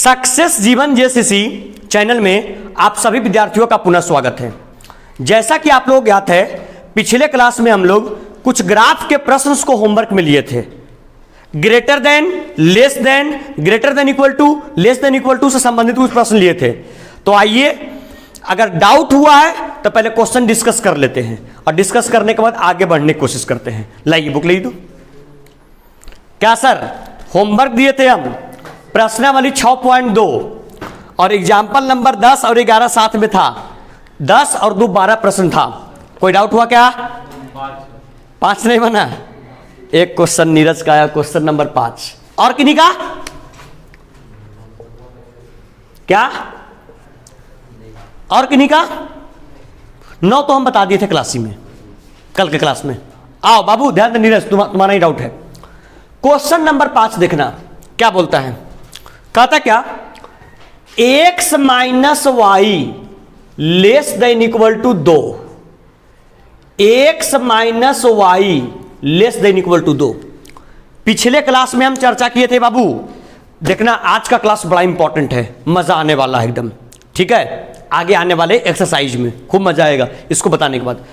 Success जीवन JCC channel में आप सभी विद्यार्थियों का पुनः स्वागत है। जैसा कि आप लोग ज्ञात है, पिछले क्लास में हम लोग कुछ ग्राफ के प्रश्न को होमवर्क में लिए थे। Greater than, less than, greater than equal to, less than equal to से संबंधित कुछ प्रश्न लिए थे। तो आइए, अगर डाउट हुआ है तो पहले क्वेश्चन डिस्कस कर लेते हैं और डिस्कस करने के बाद आगे बढ़ने की कोशिश करते हैं। लाइए बुक ले दो। क्या सर होमवर्क दिए थे हम प्रश्नावली 6.2 और एग्जाम्पल नंबर 10 और 11 साथ में था। 10 और 2 12 प्रश्न था। कोई डाउट हुआ क्या? 5 नहीं बना। एक क्वेश्चन नीरज का आया, क्वेश्चन नंबर 5। और किन्हीं का क्या? और किन्हीं का 9 तो हम बता दिए थे क्लासी में, कल के क्लास में। आओ बाबू ध्यान दे नीरज, तुम्हारा ही डाउट है। क्वेश्चन नंबर 5 देखना क्या बोलता है। कहता क्या? x minus Y less than equal to 2। x minus Y less than equal to 2। पिछले क्लास में हम चर्चा किए थे बाबू। देखना आज का क्लास बड़ा इंपॉर्टेंट है, मजा आने वाला है एकदम। ठीक है, आगे आने वाले एक्सरसाइज में खूब मजा आएगा इसको बताने के बाद।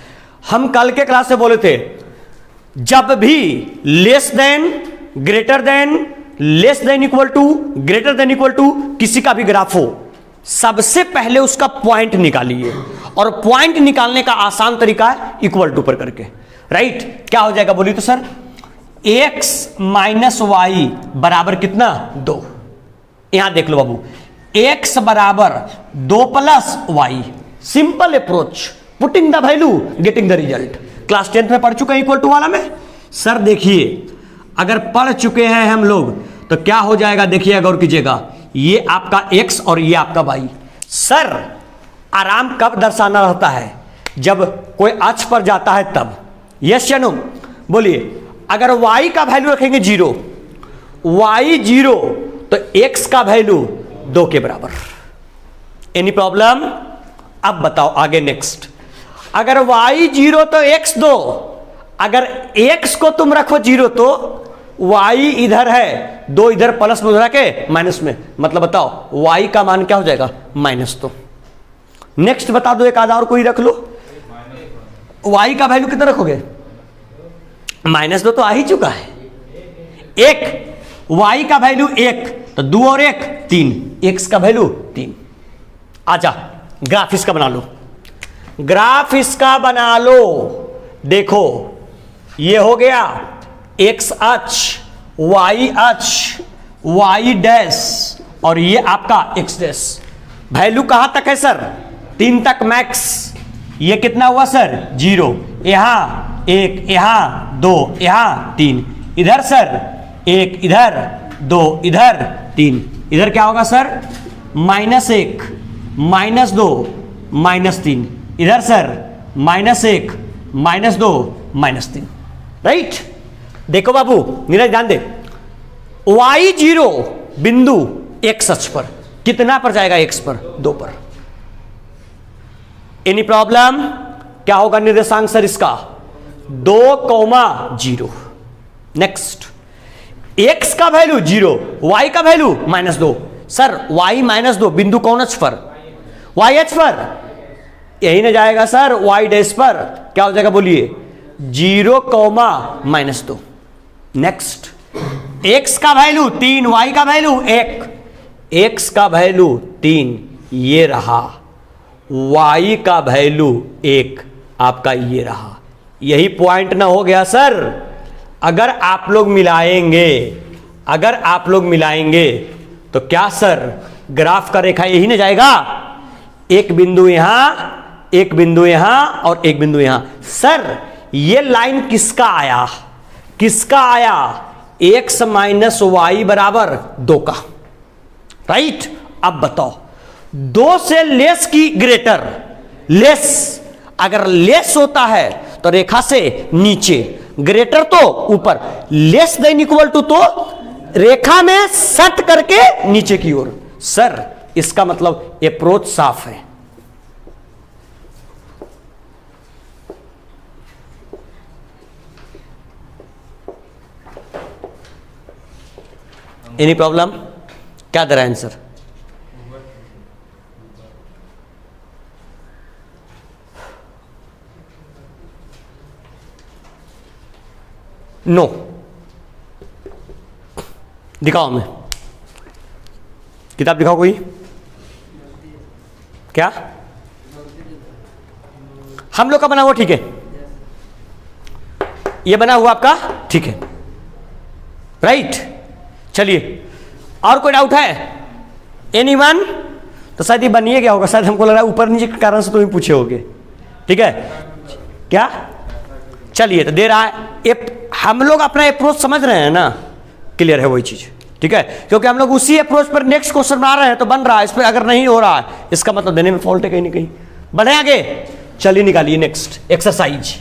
हम कल के क्लास से बोले थे जब भी less than, greater than, less than equal to, greater than equal to किसी का भी ग्राफ हो, सबसे पहले उसका पॉइंट निकालिए। और पॉइंट निकालने का आसान तरीका है इक्वल टू पर करके। राइट, क्या हो जाएगा बोलिए तो सर? x माइनस वाई बराबर कितना? 2। यहां देख लो बाबू, x बराबर 2 plus Y. Simple approach, putting the value getting the result. Class 10th में पढ़ चुके हैं इक्वल टू वाला में। सर देखिए, अगर पढ़ चुके हैं हम लोग तो क्या हो जाएगा, देखिए गौर कीजिएगा। ये आपका x और ये आपका y। सर आराम कब दर्शाना रहता है? जब कोई अक्ष पर जाता है तब। यस या नो बोलिए। अगर y का वैल्यू रखेंगे 0, y 0 तो x का वैल्यू 2 के बराबर। Any problem? अब बताओ आगे नेक्स्ट। अगर y 0 तो x 2। अगर x को तुम रखो 0 तो y इधर है, 2 इधर, प्लस में उधर के माइनस में, मतलब बताओ y का मान क्या हो जाएगा? -2। नेक्स्ट बता दो, एक आधा और कोई रख लो। y का वैल्यू कितना रखोगे? -2 तो आ ही चुका है। 1, y का वैल्यू 1 तो 2 और 1 3, x का वैल्यू 3। आजा ग्राफ इसका बना लो, ग्राफ इसका बना लो। देखो ये हो गया x अक्ष, y अक्ष, y डैश और ये आपका x डैश। वैल्यू कहां तक है सर? 3 तक मैक्स। ये कितना हुआ सर? 0। यहां 1, यहां 2, यहां 3। इधर सर 1, इधर 2, इधर 3। इधर क्या होगा सर? -1, -2, -3। इधर सर -1, -2, -3। राइट। देखो बाबू नीरज ध्यान दे, y 0 बिंदु x अक्ष पर कितना पर जाएगा? x पर 2 पर। Any problem? क्या होगा निर्देशांक सर इसका? 2,0। नेक्स्ट, x का वैल्यू 0, y का वैल्यू -2। सर y -2 बिंदु कौन अक्ष पर? y अक्ष पर। यही ना जाएगा सर y डैश पर। क्या हो जाएगा बोलिए? 0, -2। नेक्स्ट, x का वैल्यू 3, y का वैल्यू 1। x का वैल्यू 3 ये रहा, y का वैल्यू 1 आपका ये रहा। यही पॉइंट ना हो गया सर? अगर आप लोग मिलाएंगे, अगर आप लोग मिलाएंगे तो क्या सर ग्राफ का रेखा यही ना जाएगा? एक बिंदु यहां, एक बिंदु यहां और एक बिंदु यहां। सर ये लाइन किसका आया? किसका आया? x माइनस वाई बराबर 2 का। राइट। अब बताओ 2 से लेस की ग्रेटर, लेस अगर लेस होता है तो रेखा से नीचे, ग्रेटर तो ऊपर, लेस देन इक्वल टू तो रेखा में सट करके नीचे की ओर। सर इसका मतलब अप्रोच साफ है। Any problem? क्या दे रहा है आंसर? नो, दिखाओ हमें, किताब दिखाओ कोई। क्या हम लोग का बना हुआ ठीक है, ये बना हुआ आपका ठीक है, राइट। चलिए और कोई डाउट है एनीवन? तो शायद ये बनिए क्या होगा, शायद हमको लग रहा है ऊपर नीचे के कारण से तुम ही पूछे होगे, ठीक है क्या। चलिए तो दे रहा है, हम लोग अपना अप्रोच समझ रहे हैं ना, क्लियर है वही चीज, ठीक है, क्योंकि हम लोग उसी अप्रोच पर नेक्स्ट क्वेश्चन बना रहे हैं तो बन रहा है, इस पर अगर नहीं हो रहा है इसका मतलब देने में फॉल्ट है कहीं ना कहीं। बढ़े आगे, चलिए निकालिए नेक्स्ट एक्सरसाइज।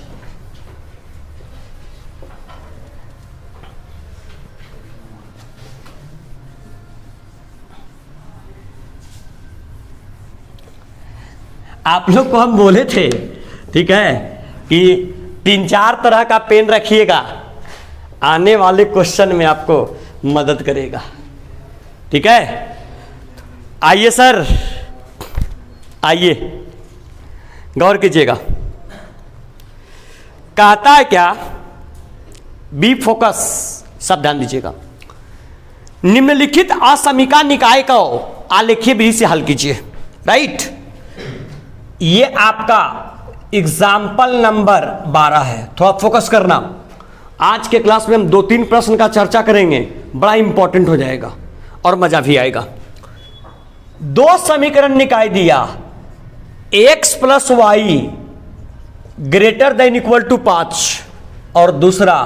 आप लोग को हम बोले थे, ठीक है, कि 3-4 तरह का पेन रखिएगा, आने वाले क्वेश्चन में आपको मदद करेगा, ठीक है। आइए सर, आइए गौर कीजिएगा, कहता है क्या, बी फोकस, सब ध्यान दीजिएगा। निम्नलिखित असमीका निकाय को आलेखीय विधि से हल कीजिए, राइट। ये आपका एग्जाम्पल नंबर 12 है, थोड़ा फोकस करना। आज के क्लास में हम 2-3 प्रश्न का चर्चा करेंगे, बड़ा इंपॉर्टेंट हो जाएगा और मजा भी आएगा। 2 समीकरण निकाय दिया, x + y greater than equal to 5 और दूसरा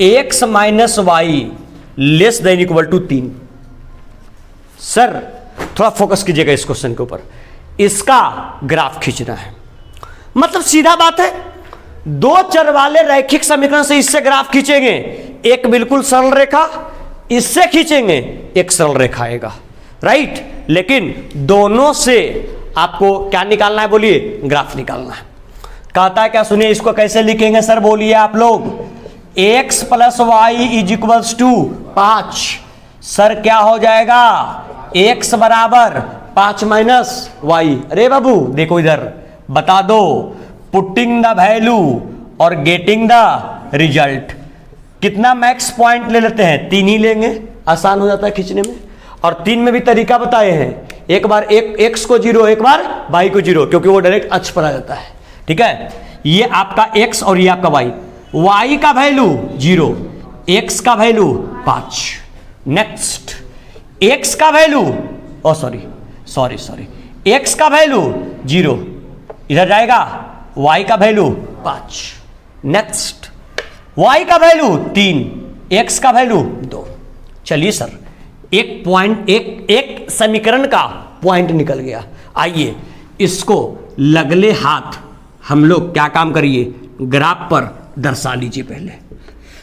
x - y less than equal to 3। Sir थोड़ा फोकस कीजिएगा इस क्वेश्चन के ऊपर, इसका ग्राफ खींचना है। मतलब सीधा बात है, 2 चर वाले रैखिक समीकरण से इससे ग्राफ खींचेंगे, एक बिल्कुल सरल रेखा, इससे खींचेंगे एक सरल रेखा आएगा, राइट। लेकिन दोनों से आपको क्या निकालना है, बोलिए, ग्राफ निकालना है। कहता है क्या, सुनिए, इसको कैसे लिखेंगे सर, बोलिए आप लोग। x + y = 5। सर क्या हो जाएगा, x बराबर 5 - y। अरे बाबू देखो इधर, बता दो, पुटिंग द वैल्यू और गेटिंग द रिजल्ट। कितना मैक्स पॉइंट ले लेते हैं, 3 ही लेंगे, आसान हो जाता है खींचने में। और 3 में भी तरीका बताए हैं, एक बार x को 0, एक बार y को 0, क्योंकि वो डायरेक्ट अक्ष पर आ जाता है, ठीक है। ये आपका x और ये आपका y का वैल्यू 0, x का वैल्यू 5। नेक्स्ट, x का वैल्यू, सॉरी, x का वैल्यू 0 इधर जाएगा, y का वैल्यू 5। नेक्स्ट, y का वैल्यू 3, x का वैल्यू 2। चलिए सर, एक पॉइंट, एक समीकरण का पॉइंट निकल गया। आइए इसको लगले हाथ हम लोग क्या काम करिए, ग्राफ पर दर्शा लीजिए पहले,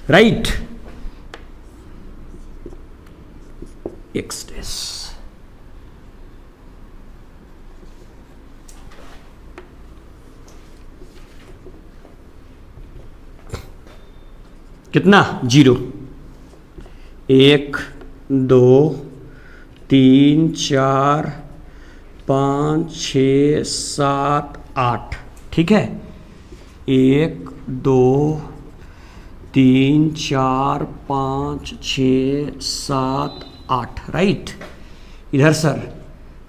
राइट। एक्स कितना, 0, 1 2 3 4 5 6 7 8, ठीक है। 1 2 3 4 5 6 7 8, राइट। इधर सर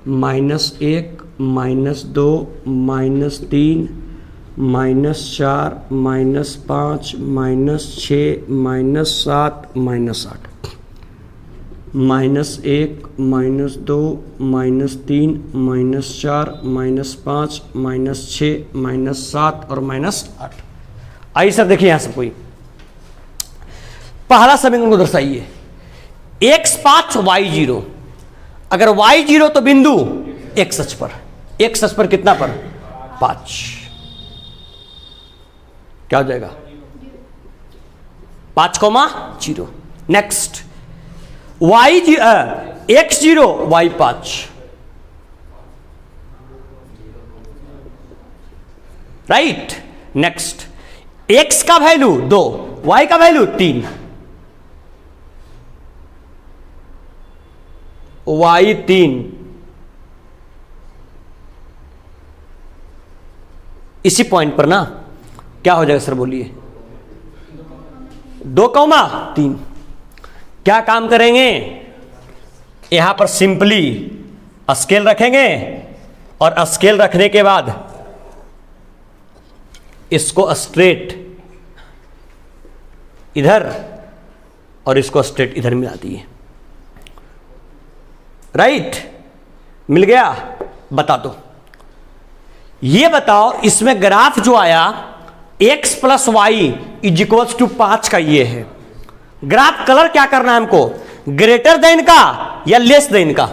-1 -2 -3 -4 -5 -6 -7 -8, -1 -2 -3 -4 -5 -6 -7 और -8। आइए सर देखिए यहां से कोई पहला समीकरण को दर्शाइए, x 5 y 0। अगर y 0 तो बिंदु x अक्ष पर, x अक्ष पर कितना पर, 5। क्या हो जाएगा, 5,0। Next, x 0 y 5, right. Next, x का वैल्यू 2, y का वैल्यू 3, y 3। इसी पॉइंट पर ना क्या हो जाएगा सर, बोलिए, 2,3। क्या काम करेंगे, यहां पर सिंपली स्केल रखेंगे और स्केल रखने के बाद इसको स्ट्रेट इधर और इसको स्ट्रेट इधर मिला दिए। राइट, मिल गया। बता दो, ये बताओ इसमें ग्राफ जो आया x plus y is equals to 5 का, ये है ग्राफ। कलर क्या करना है हमको, ग्रेटर देन का या लेस देन का,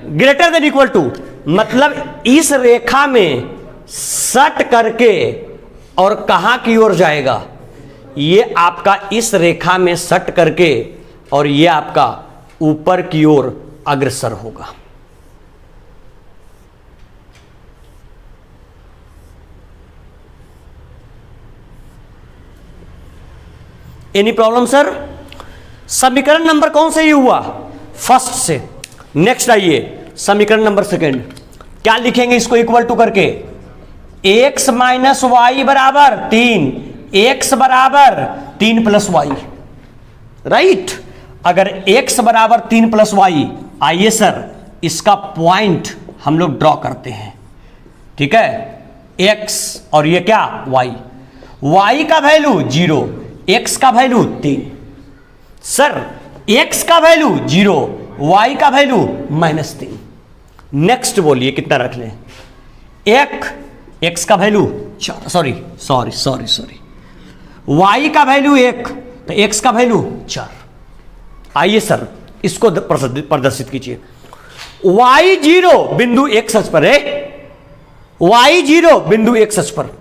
ग्रेटर देन इक्वल टू, मतलब इस रेखा में सट करके और कहां की ओर जाएगा, ये आपका इस रेखा में सट करके और ये आपका ऊपर की ओर अग्रसर होगा। Any problem sir? समीकरण नंबर कौन से ये हुआ, फर्स्ट से। नेक्स्ट आइए समीकरण नंबर सेकंड, क्या लिखेंगे इसको इक्वल टू करके, x माइनस वाई बराबर 3, x बराबर 3 प्लस वाई। राइट, अगर x बराबर 3 प्लस वाई, आइए सर इसका पॉइंट हम लोग ड्रॉ करते हैं। ठीक है, x और ये क्या y, y का वैल्यू 0, x का वैल्यू 3। सर x का वैल्यू 0, y का वैल्यू -3। नेक्स्ट बोलिए कितना रख लें, एक x का वैल्यू 4, सॉरी y का वैल्यू 1, तो x का वैल्यू 4। आइए सर इसको प्रदर्शित कीजिए, y0 बिंदु x अक्ष पर है, y0 बिंदु x अक्ष पर,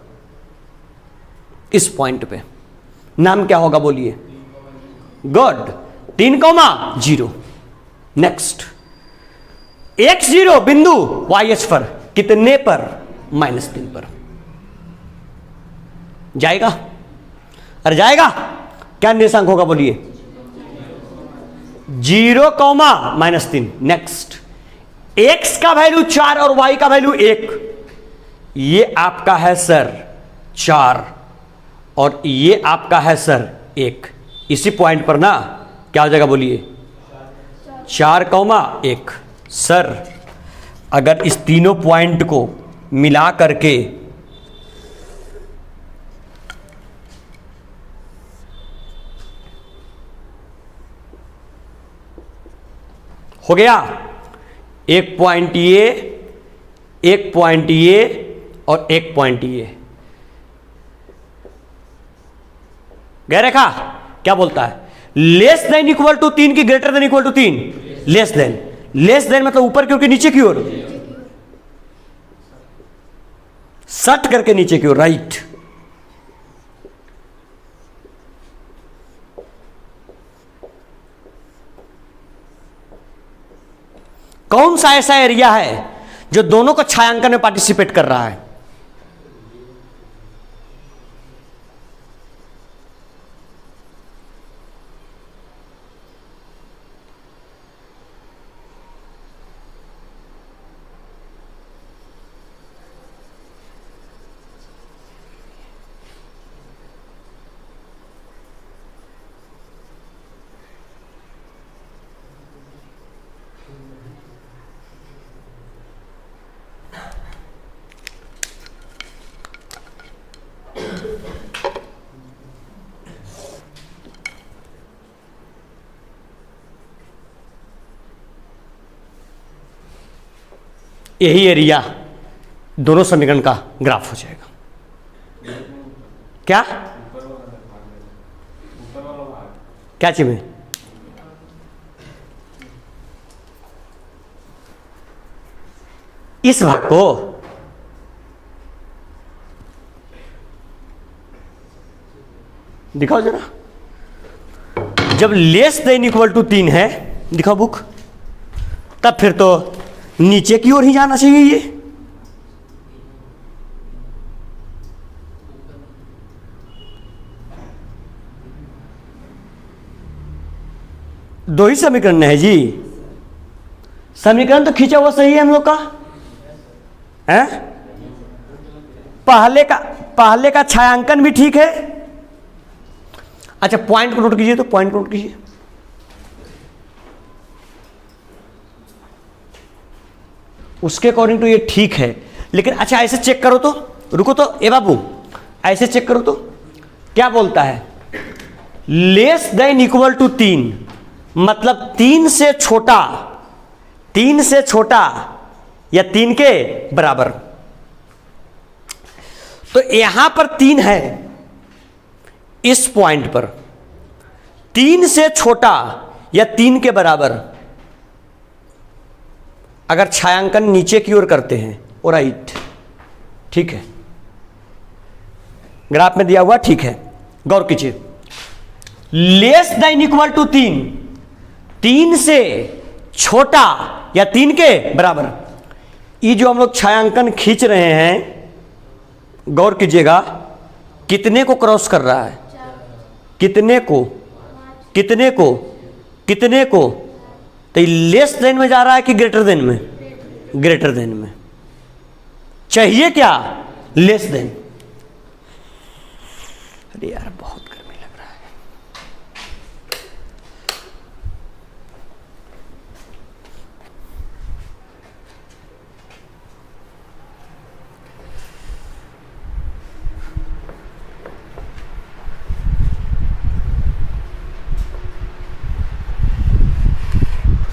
इस पॉइंट पे नाम क्या होगा बोलिए, गुड, 3,0। नेक्स्ट x0 बिंदु y अक्ष पर, कितने पर, -3 पर जाएगा। अरे जाएगा, क्या निर्देशांक होगा बोलिए, 0, -3। नेक्स्ट x का वैल्यू 4 और y का वैल्यू 1, ये आपका है सर 4 और ये आपका है सर 1। इसी पॉइंट पर ना क्या हो जाएगा बोलिए, 4,1। सर अगर इस तीनों पॉइंट को मिला करके हो गया, एक पॉइंट ये, एक पॉइंट ये और एक पॉइंट ये, गए रेखा क्या बोलता है, लेस देन इक्वल टू 3 की greater than equal to 3, less than मतलब ऊपर की ओर कि नीचे की ओर, सट करके नीचे की ओर। राइट, कौन सा ऐसा एरिया है जो दोनों को छायांकन में पार्टिसिपेट कर रहा है, यही एरिया दोनों समीकरण का ग्राफ हो जाएगा। क्या क्या चीज में, इस भाग को दिखाओ जरा, जब लेस देन इक्वल टू 3 है, दिखाओ बुक, तब फिर तो नीचे की ओर ही जाना चाहिए। ये दो ही समीकरण है जी, समीकरण तो खींचा हुआ सही है हम लोग का है, पहले का छायांकन भी ठीक है, अच्छा पॉइंट को नोट कीजिए, तो पॉइंट को नोट कीजिए। उसके अकॉर्डिंग तो ये ठीक है, लेकिन अच्छा ऐसे चेक करो तो, रुको तो ए बाबू, ऐसे चेक करो तो क्या बोलता है, लेस देन इक्वल टू 3, मतलब 3 से छोटा, 3 से छोटा या 3 के बराबर। तो यहां पर 3 है, इस पॉइंट पर 3 से छोटा या 3 के बराबर अगर छायांकन नीचे की ओर करते हैं, और राइट, ठीक है, ग्राफ में दिया हुआ ठीक है, गौर कीजिए, लेस देन इक्वल टू 3, 3 से छोटा या 3 के बराबर। ये जो हम लोग छायांकन खींच रहे हैं, गौर कीजिएगा, कितने को क्रॉस कर रहा है, कितने को, कितने को, कितने को, तो लेस देन में जा रहा है कि ग्रेटर देन में, ग्रेटर देन में। चाहिए क्या, लेस देन। अरे यार बहुत गर्मी लग रहा है।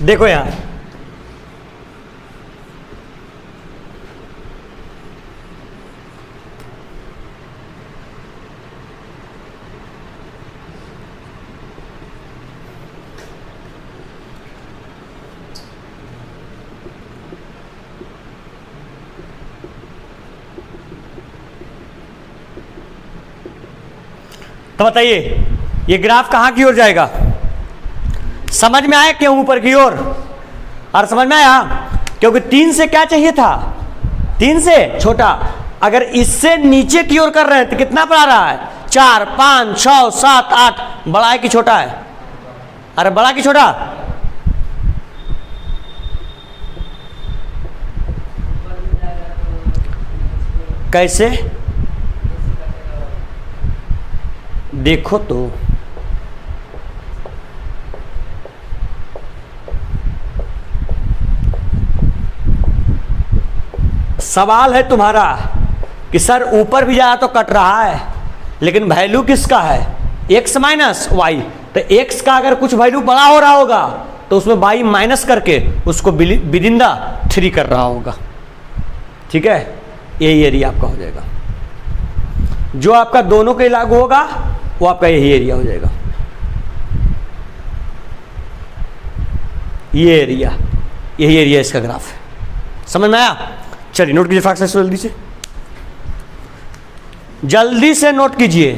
देखो यहां, तो बताइए ये ग्राफ कहां की ओर जाएगा, समझ में आया क्यों ऊपर की ओर, और समझ में आया क्योंकि 3 से क्या चाहिए था, 3 से छोटा। अगर इससे नीचे की ओर कर रहे हैं तो कितना पर आ रहा है, 4, 5, 6, 7, 8, बड़ा है कि छोटा है, अरे बड़ा कि छोटा, कैसे देखो तो, सवाल है तुम्हारा कि सर ऊपर भी जाए तो कट रहा है, लेकिन वैल्यू किसका है, x माइनस वाई, तो x का अगर कुछ वैल्यू बड़ा हो रहा होगा तो उसमें y माइनस करके उसको विद इन द 3 कर रहा होगा, ठीक है, यही एरिया आपका हो जाएगा। जो आपका दोनों के लागू होगा वो आपका यही एरिया हो जाएगा, ये एरिया, यही एरिया इसका ग्राफ है। समझ में आया, चलिए नोट कीजिए फास्ट से, जल्दी से, जल्दी से नोट कीजिए,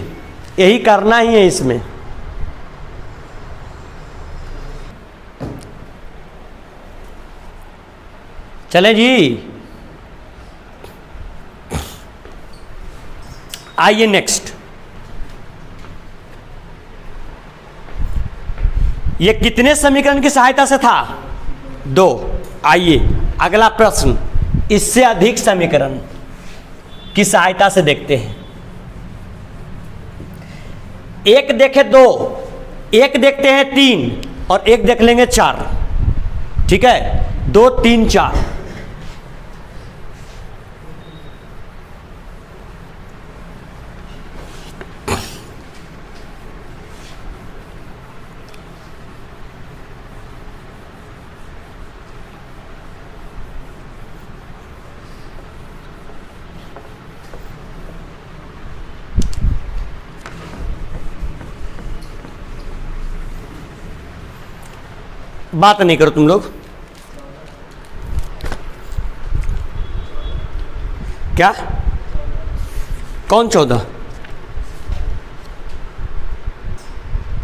यही करना ही है इसमें। चले जी, आइए नेक्स्ट। ये कितने समीकरण की सहायता से था, 2। आइए अगला प्रश्न, इससे अधिक समीकरण की सहायता से देखते हैं। एक देखे 2, एक देखते हैं 3, और एक देख लेंगे 4, ठीक है, 2, 3, 4। बात नहीं करो तुम लोग, क्या, कौन 14?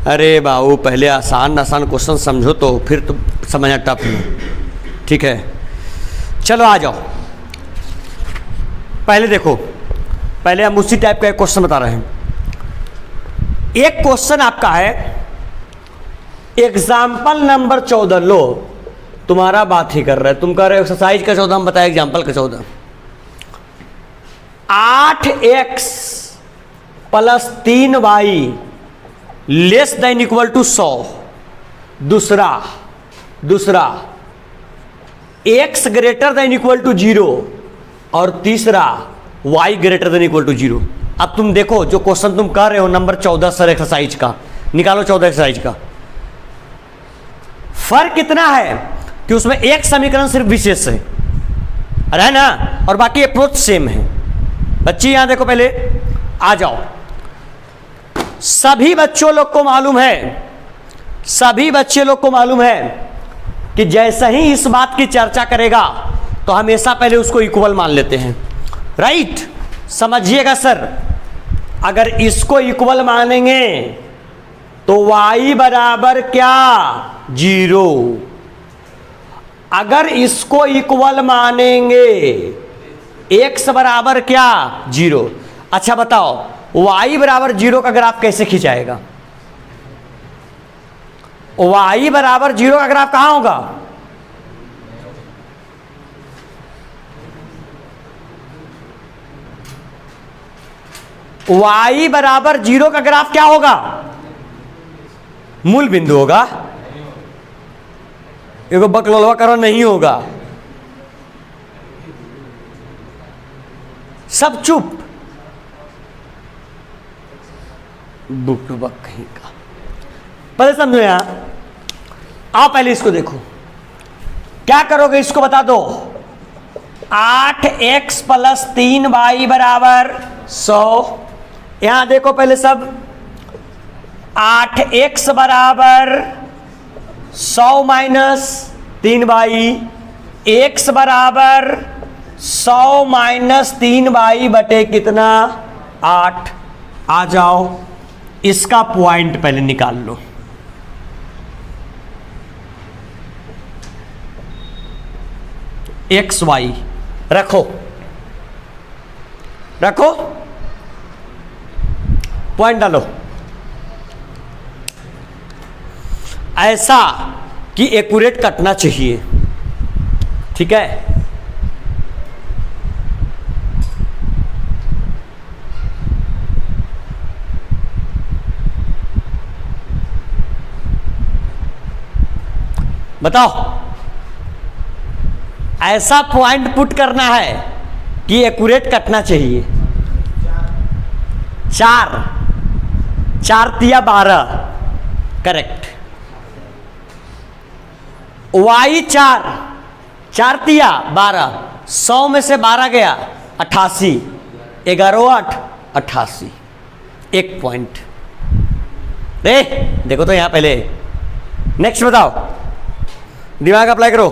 अरे बाबू पहले आसान आसान क्वेश्चन समझो तो फिर तो समझना टफ है, ठीक है। चलो आ जाओ, पहले देखो, पहले हम उसी टाइप का एक क्वेश्चन बता रहे हैं। एक क्वेश्चन आपका है एग्जाम्पल नंबर 14, लो तुम्हारा बात ही कर रहा है, तुम कह रहे हो एक्सरसाइज का 14, हम बताए एग्जाम्पल का 14। 8x + 3y less than equal to 100, दूसरा x greater than equal to 0, और तीसरा y greater than equal to 0। अब तुम देखो जो क्वेश्चन तुम कर रहे हो नंबर 14 सर एक्सरसाइज का, निकालो 14 एक्सरसाइज का। फर्क कितना है कि उसमें एक समीकरण सिर्फ विशेष है ना, और बाकी अप्रोच सेम है। बच्ची यहां देखो, पहले आ जाओ। सभी बच्चों लोग को मालूम है कि जैसे ही इस बात की चर्चा करेगा तो हमेशा पहले उसको इक्वल मान लेते हैं, राइट। समझिएगा सर, अगर इसको इक्वल मानेंगे तो y बराबर क्या 0, अगर इसको इक्वल मानेंगे x बराबर क्या 0। अच्छा बताओ y बराबर 0 का ग्राफ कैसे खिंचाएगा? y बराबर 0 का ग्राफ कहां होगा? y बराबर 0 का ग्राफ क्या होगा? मूल बिंदु होगा। एगो बकलोलवा करो, नहीं होगा। सब चुप, बुक टू बक कहीं का। पहले समझो यहां, आओ पहले इसको देखो, क्या करोगे इसको बता दो। 8x प्लस 3y बराबर 100। यहां देखो पहले सब, 8x बराबर 100 माइनस 3y, x बराबर 100 माइनस 3y बटे कितना 8। आ जाओ इसका पॉइंट पहले निकाल लो। एक्स वाई रखो, पॉइंट डालो ऐसा कि एक्यूरेट कटना चाहिए, ठीक है। बताओ, ऐसा पॉइंट पुट करना है कि एक्यूरेट कटना चाहिए। 4 तिया 12, करेक्ट। y 4 तिया 12, 100 में से 12 गया 88, 11 8 88, एक पॉइंट। देखो तो यहां पहले। नेक्स्ट बताओ, दिमाग अप्लाई करो।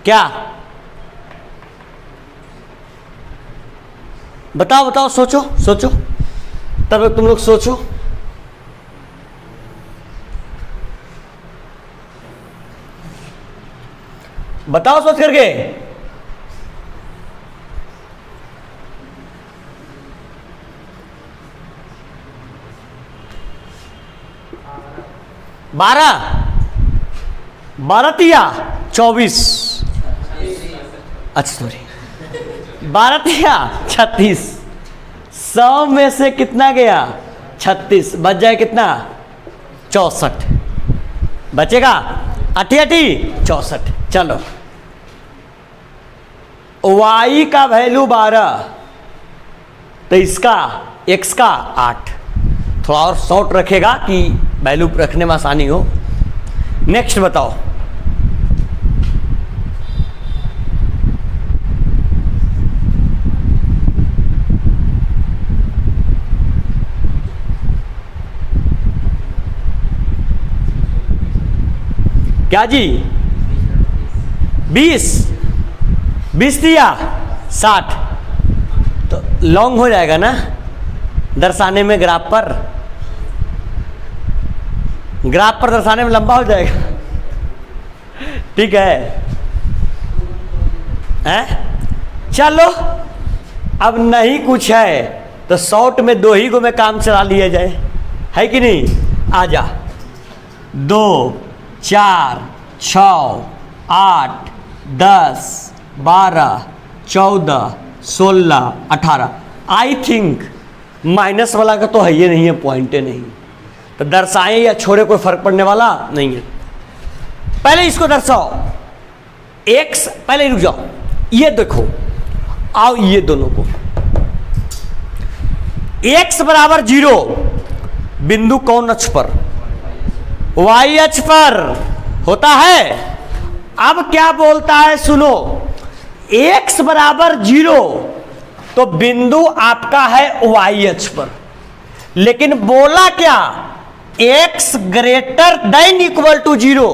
क्या बताओ, सोचो तब तुम लोग सोचो। बताओ सोच करके। बारह तिया 24, अच्छा सॉरी 12 तिया 36, 100 में से कितना गया 36, बच जाए कितना 64, बचेगा 64। चलो y का वैल्यू 12, तो इसका x का 8। थोड़ा और शॉर्ट रखेगा कि वैल्यू रखने में आसानी हो। नेक्स्ट बताओ, क्या जी 20 दिया 60, तो लॉन्ग हो जाएगा ना दर्शाने में, ग्राफ पर दर्शाने में लंबा हो जाएगा, ठीक है। चलो अब नहीं कुछ है तो शॉर्ट में 2 ही गो में काम चला लिया जाए, है कि नहीं? आ जा। 2 4 6 8 10 12 14 16 18। आई थिंक माइनस वाला का तो है ही नहीं है, पॉइंटे नहीं, तो दर्शाएं या छोड़े कोई फर्क पड़ने वाला नहीं है। पहले इसको दर्शाओ। एक्स, पहले रुक जाओ, ये देखो, आओ ये दोनों को। एक्स बराबर 0 बिंदु कौन अक्ष पर? वाई अक्ष पर होता है। अब क्या बोलता है सुनो, एक्स बराबर 0 तो बिंदु आपका है वाई अक्ष पर, लेकिन बोला क्या? X greater than equal to 0,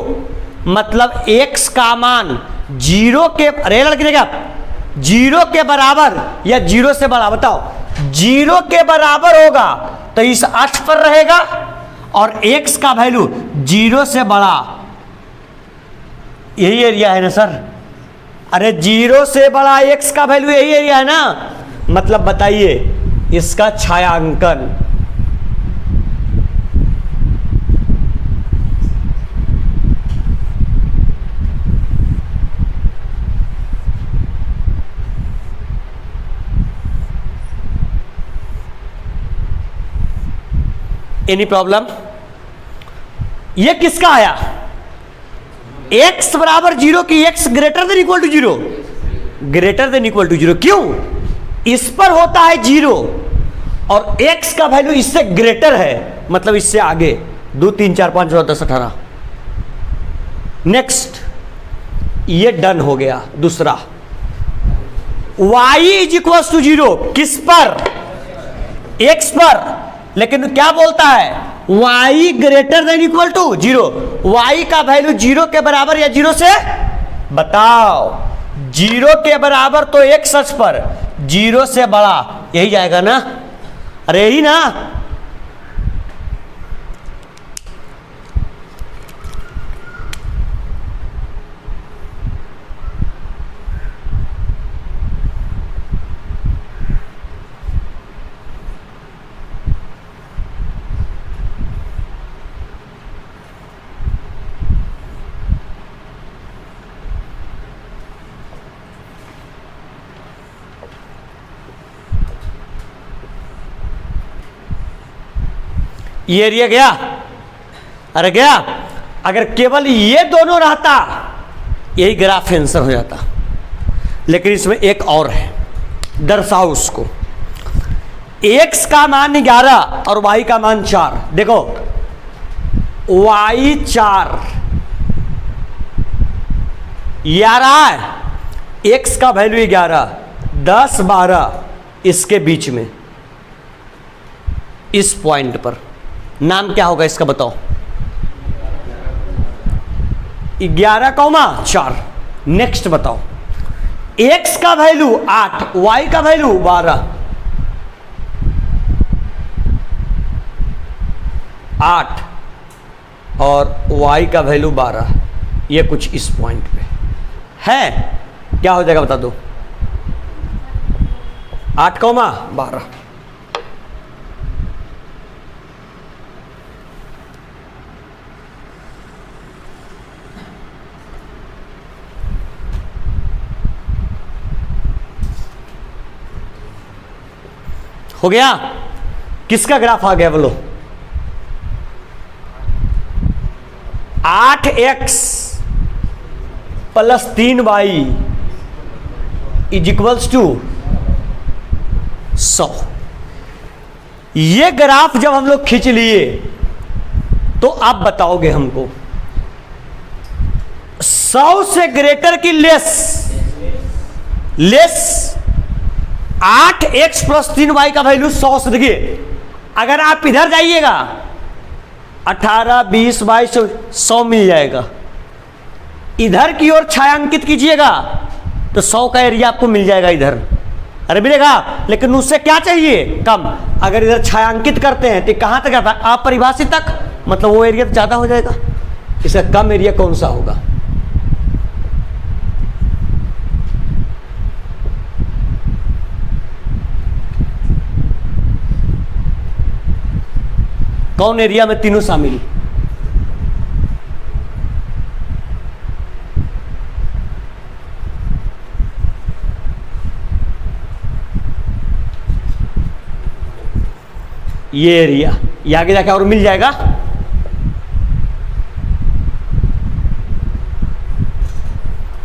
मतलब एक्स का मान 0 के, अरे लड़की देखा, 0 के बराबर या 0 से बड़ा, बताओ, 0 के बराबर होगा तो इस अक्ष पर रहेगा, और एक्स का वैल्यू 0 से बड़ा, यही एरिया है ना सर? अरे 0 से बड़ा एक्स का वैल्यू यही एरिया है ना, मतलब बताइए इसका छायांकन। Any problem? ये किसका आया? x बराबर 0 की x greater than equal to 0, greater than equal to 0। क्यों? इस पर होता है 0 और x का वैल्यू इससे ग्रेटर है, मतलब इससे आगे 2 3 4 5 6 10 18। नेक्स्ट, ये डन हो गया। दूसरा, y इज इक्वल टू 0 किस पर? x पर, लेकिन क्या बोलता है? y greater than equal to 0, y का वैल्यू 0 के बराबर या 0 से, बताओ, 0 के बराबर तो x अक्ष पर, 0 से बड़ा, यही जाएगा ना? अरे यही ना? ये एरिया गया? अरे गया। अगर केवल ये दोनों रहता, यही ग्राफ आंसर हो जाता, लेकिन इसमें एक और है, दर्शाओ उसको। x का मान 11 और y का मान 4। देखो, y 4 ये आ रहा है, x का वैल्यू 11, 10 12 इसके बीच में, इस पॉइंट पर नाम क्या होगा इसका बताओ? 11,4। नेक्स्ट बताओ, x का वैल्यू 8, y का वैल्यू 12, 8 और y का वैल्यू 12, ये कुछ इस पॉइंट पे है। क्या हो जाएगा बता दो? 8,12। हो गया? किसका ग्राफ आ गया बोलो? 8x plus 3y is equals to 100। ये ग्राफ जब हम लोग खींच लिए तो आप बताओगे हमको 100 से ग्रेटर की लेस 8x प्लस 3y का वैल्यू 100 से, देखिए अगर आप इधर जाइएगा 18 20 22 100 मिल जाएगा, इधर की ओर छायांकित कीजिएगा तो 100 का एरिया आपको मिल जाएगा इधर, अरे मिलेगा, लेकिन उससे क्या चाहिए? कम। अगर इधर छायांकित करते हैं तो कहां तक जाता है? अपरिभाषित तक, मतलब वो एरिया तो ज्यादा हो जाएगा। इसका कम एरिया कौन सा होगा? कौन एरिया में तीनों शामिल? ये एरिया, ये आगे जाके और मिल जाएगा।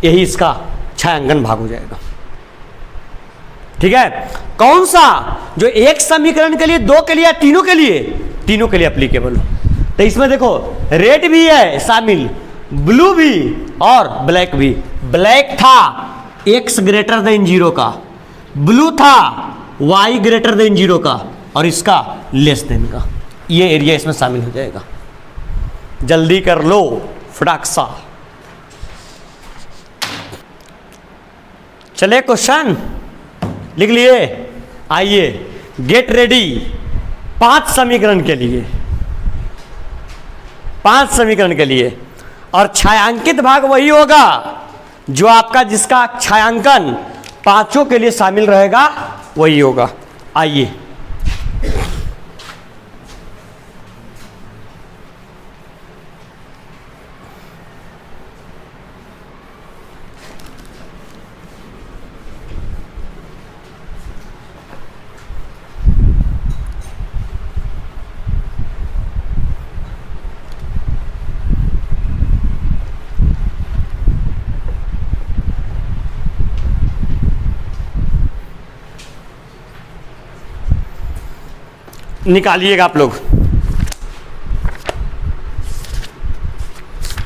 यही इसका छायांकन भाग हो जाएगा। ठीक है, कौन सा? जो एक समीकरण के लिए, दो के लिए, तीनों के लिए? तीनों के लिए एप्लीकेबल हो। तो इसमें देखो रेड भी है शामिल, ब्लू भी और ब्लैक भी। ब्लैक था x ग्रेटर देन 0 का, ब्लू था y ग्रेटर देन 0 का, और इसका लेस देन का। ये एरिया इसमें शामिल हो जाएगा। जल्दी कर लो फटाक सा। चले क्वेश्चन लिख लिए। आइए गेट रेडी 5 समीकरण के लिए, 5 समीकरण के लिए। और छायांकित भाग वही होगा जो आपका, जिसका छायांकन पांचों के लिए शामिल रहेगा, वही होगा। आइए निकालिएगा आप लोग।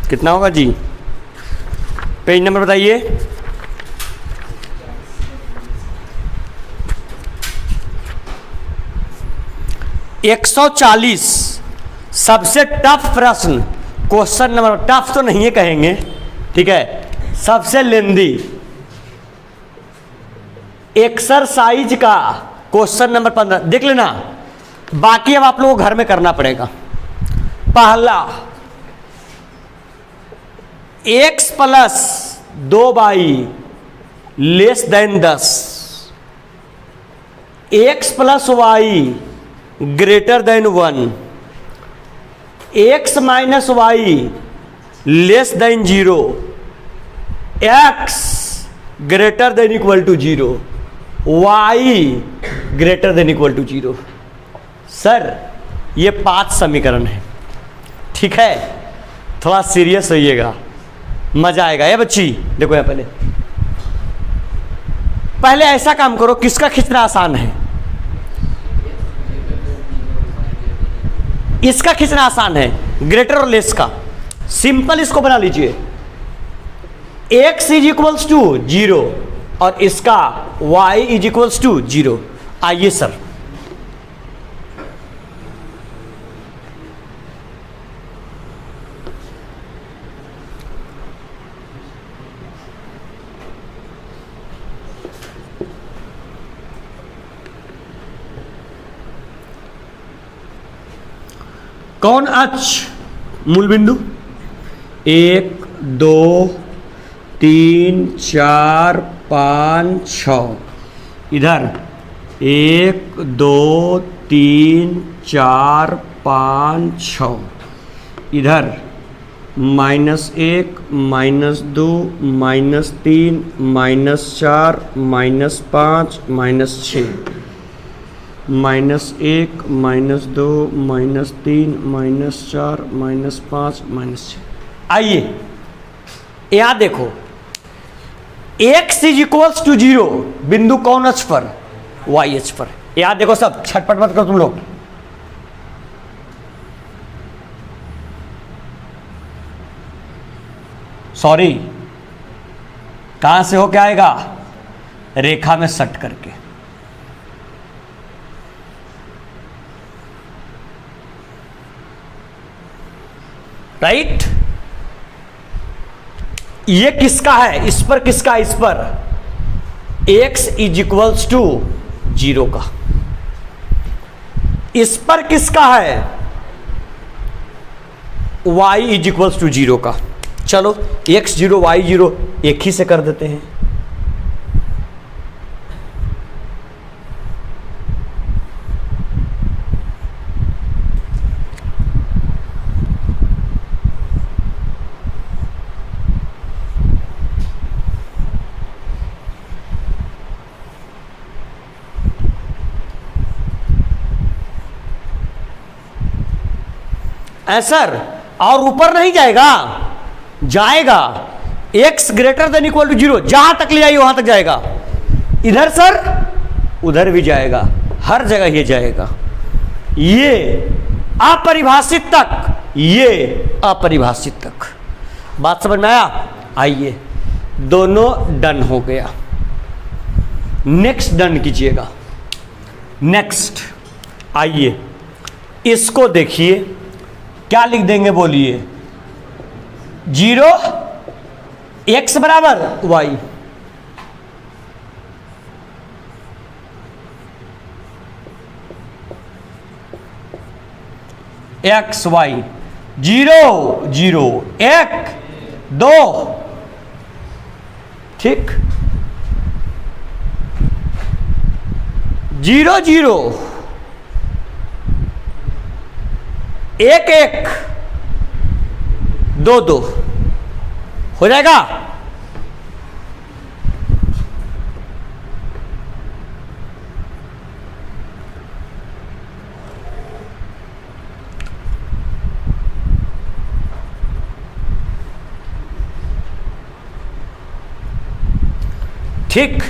कितना होगा जी? पेज नंबर बताइए। एक 140। सबसे टफ प्रश्न, क्वेश्चन नंबर, टफ तो नहीं है कहेंगे, ठीक है, सबसे लेंदी एक्सरसाइज का क्वेश्चन नंबर 15 देख लेना। बाकी अब आप लोगों को घर में करना पड़ेगा। पहला, x plus 2y less than 10, x plus y greater than 1, x minus Y less than 0, x greater than equal to 0, y greater than equal to 0। Sir ये 5 समीकरण है, ठीक है, थोड़ा सीरियस होइएगा, मजा आएगा। ये बच्ची देखो यहाँ पहले पहले ऐसा काम करो, किसका खींचना आसान है? इसका खींचना आसान है, ग्रेटर और लेस का। सिंपल इसको बना लीजिए, x इज इक्वल्स टू 0 और इसका y इज इक्वल्स टू 0। आइए सर, कौन अक्ष मूल बिंदु 1 2 3 4 5 6, इधर 1 2 3 4 5 6, इधर -1 -2 -3 -4 -5 -6, -1 -2 -3 -4 -5 -6। आइए यहां देखो, x इज इक्वल्स टू 0 बिंदु कौन अक्ष पर? y अक्ष पर। यहां देखो, सब छटपट मत करो तुम लोग। सॉरी, कहां से होके आएगा? रेखा में सट करके। राइट, ये किसका है? इस पर किसका? इस पर x इज इक्वल्स टू 0 का। इस पर किसका है? y इज इक्वल्स टू 0 का। चलो x 0 y 0 एक ही से कर देते हैं। सर और ऊपर नहीं जाएगा, जाएगा। x greater than equal to 0, जहां तक ले जाइए वहां तक जाएगा। इधर सर उधर भी जाएगा, हर जगह ये जाएगा। ये अपरिभाषित तक, ये अपरिभाषित तक। बात समझ में आया? आइए, दोनों डन हो गया। नेक्स्ट डन कीजिएगा। नेक्स्ट आइए, इसको देखिए, क्या लिख देंगे बोलिए? 0 x बराबर y, एक्स वाई 0 0 1 2, ठीक, 0 0 1 1 2 2 हो जाएगा। ठीक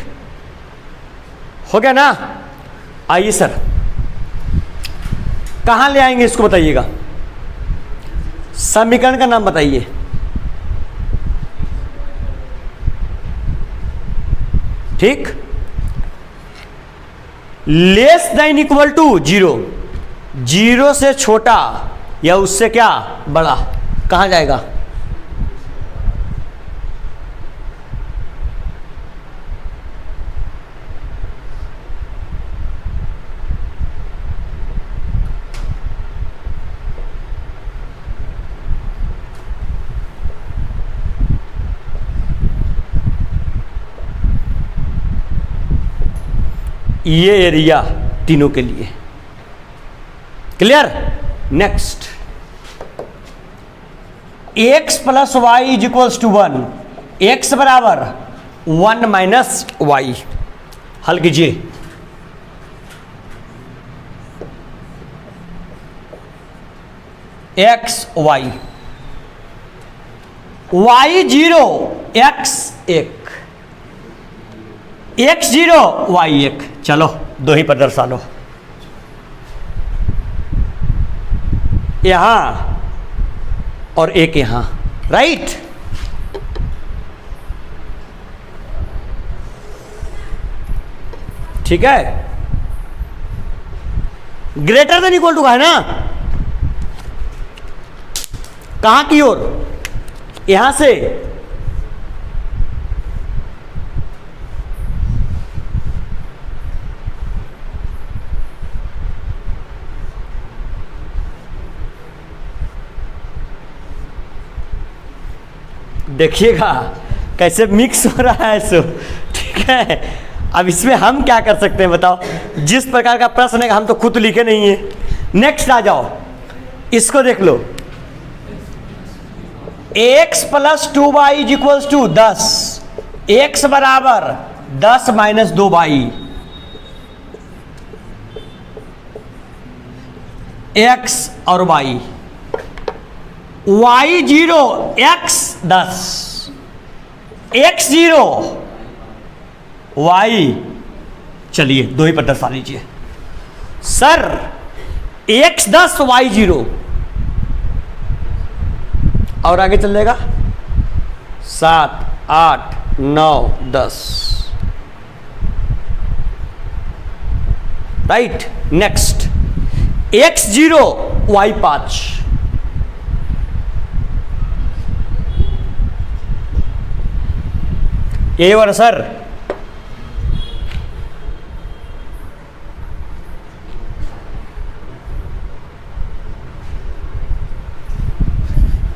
हो गया ना? आइए सर, कहां ले आएंगे इसको बताइएगा। समीकरण का नाम बताइए। ठीक, लेस देन इक्वल टू 0, 0 से छोटा या उससे क्या बड़ा, कहां जाएगा? ये एरिया तीनों के लिए clear. Next, x plus y is equals to 1, x बराबर 1 माइनस वाई। हल कीजिए। x y, y 0 x 1, x 0 y 1। चलो दो ही पर दर्शा लो। यहां और एक यहां, राइट। ठीक है, ग्रेटर देन इक्वल टू का है ना, कहां की ओर? यहां से देखिएगा कैसे मिक्स हो रहा है सो। ठीक है, अब इसमें हम क्या कर सकते हैं बताओ? जिस प्रकार का प्रश्न है हम तो खुद लिखे नहीं है। नेक्स्ट आ जाओ, इसको देख लो। x plus 2y is equals to 10, x बराबर 10 माइनस 2y, x और y, y 0 x 10, x 0 y। चलिए दो ही पर दर्शा लीजिए। सर x 10 y 0 और आगे चल जाएगा 7 8 9 10, राइट। नेक्स्ट, x 0 y 5, ये वाला सर।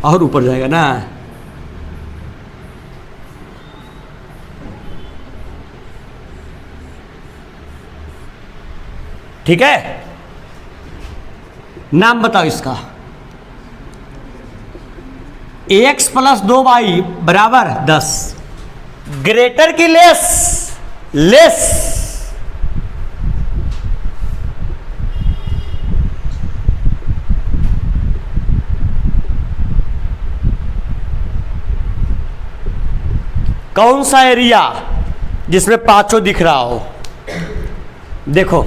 और ऊपर जाएगा ना, ठीक है। नाम बताओ इसका। x प्लस 2y बराबर 10, ग्रेटर की लेस, लेस कौन सा एरिया जिसमें पांचों दिख रहा हो? देखो,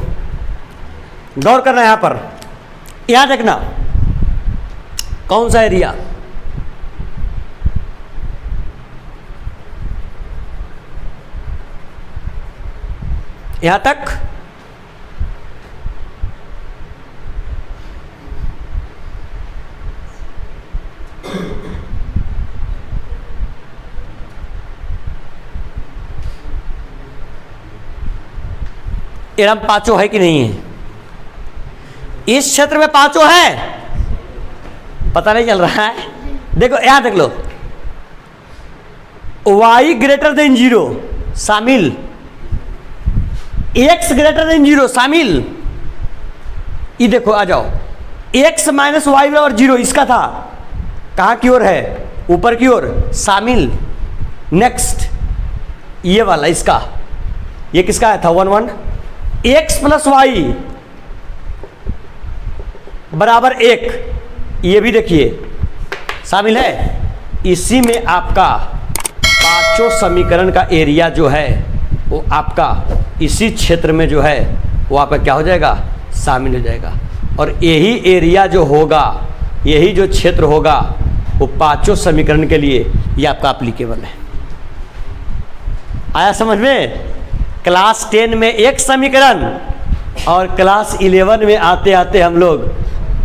गौर करना यहां पर, यहां देखना, कौन सा एरिया? यहां तक? एरम पांचों है कि नहीं है? इस क्षेत्र में पांचों है? पता नहीं चल रहा है। देखो यहां देख लो, y ग्रेटर देन 0 शामिल, x ग्रेटर देन 0 शामिल। ये देखो, आ जाओ, x माइनस वाई बराबर 0 इसका था, कहां की ओर है? ऊपर की ओर, शामिल। नेक्स्ट ये वाला, इसका, ये किसका आया था? 1 1। x प्लस वाई बराबर 1, ये भी देखिए शामिल है। इसी में आपका पांचों समीकरण का एरिया जो है वो आपका इसी क्षेत्र में जो है वो आपका क्या हो जाएगा? शामिल हो जाएगा। और यही एरिया जो होगा, यही जो क्षेत्र होगा, वो पांचों समीकरण के लिए ये आपका एप्लीकेबल है। आया समझ में? क्लास 10 में एक समीकरण और क्लास 11 में आते आते हम लोग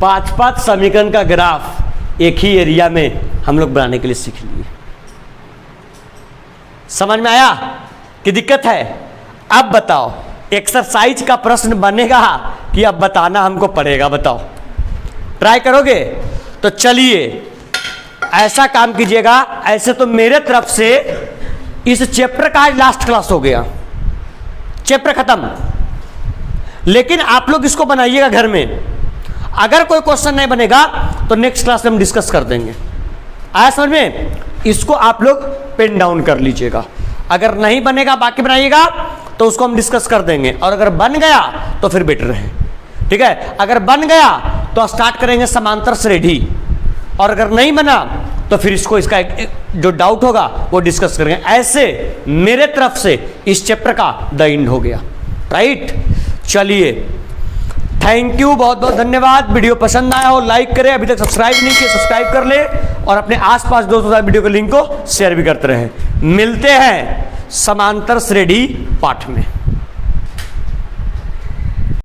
5-5 समीकरण का ग्राफ एक ही एरिया में हम लोग बनाने के लिए सीख लिए। समझ में आया कि दिक्कत है? अब बताओ, एक्सरसाइज का प्रश्न बनेगा कि अब बताना हमको पड़ेगा? बताओ, ट्राई करोगे? तो चलिए ऐसा काम कीजिएगा। ऐसे तो मेरे तरफ से इस चैप्टर का आज लास्ट क्लास हो गया, चैप्टर खत्म, लेकिन आप लोग इसको बनाइएगा घर में। अगर कोई क्वेश्चन नहीं बनेगा तो नेक्स्ट क्लास में हम डिस्कस कर देंगे। आया समझ में? इसको आप लोग पेन डाउन कर लीजिएगा। अगर नहीं बनेगा, बाकी बनाइएगा, तो उसको हम डिस्कस कर देंगे। और अगर बन गया तो फिर बेटर है, ठीक है? अगर बन गया तो स्टार्ट करेंगे समांतर श्रेणी, और अगर नहीं बना तो फिर इसको, इसका एक जो डाउट होगा वो डिस्कस करेंगे। ऐसे मेरे तरफ से इस चैप्टर का द एंड हो गया, राइट? चलिए, थैंक यू, बहुत बहुत धन्यवाद। वीडियो पसंद आया हो लाइक करें, अभी तक सब्सक्राइब नहीं किया सब्सक्राइब कर ले, और अपने आसपास दोस्तों के साथ वीडियो के लिंक को शेयर भी करते रहें। मिलते हैं समांतर श्रेणी पाठ में।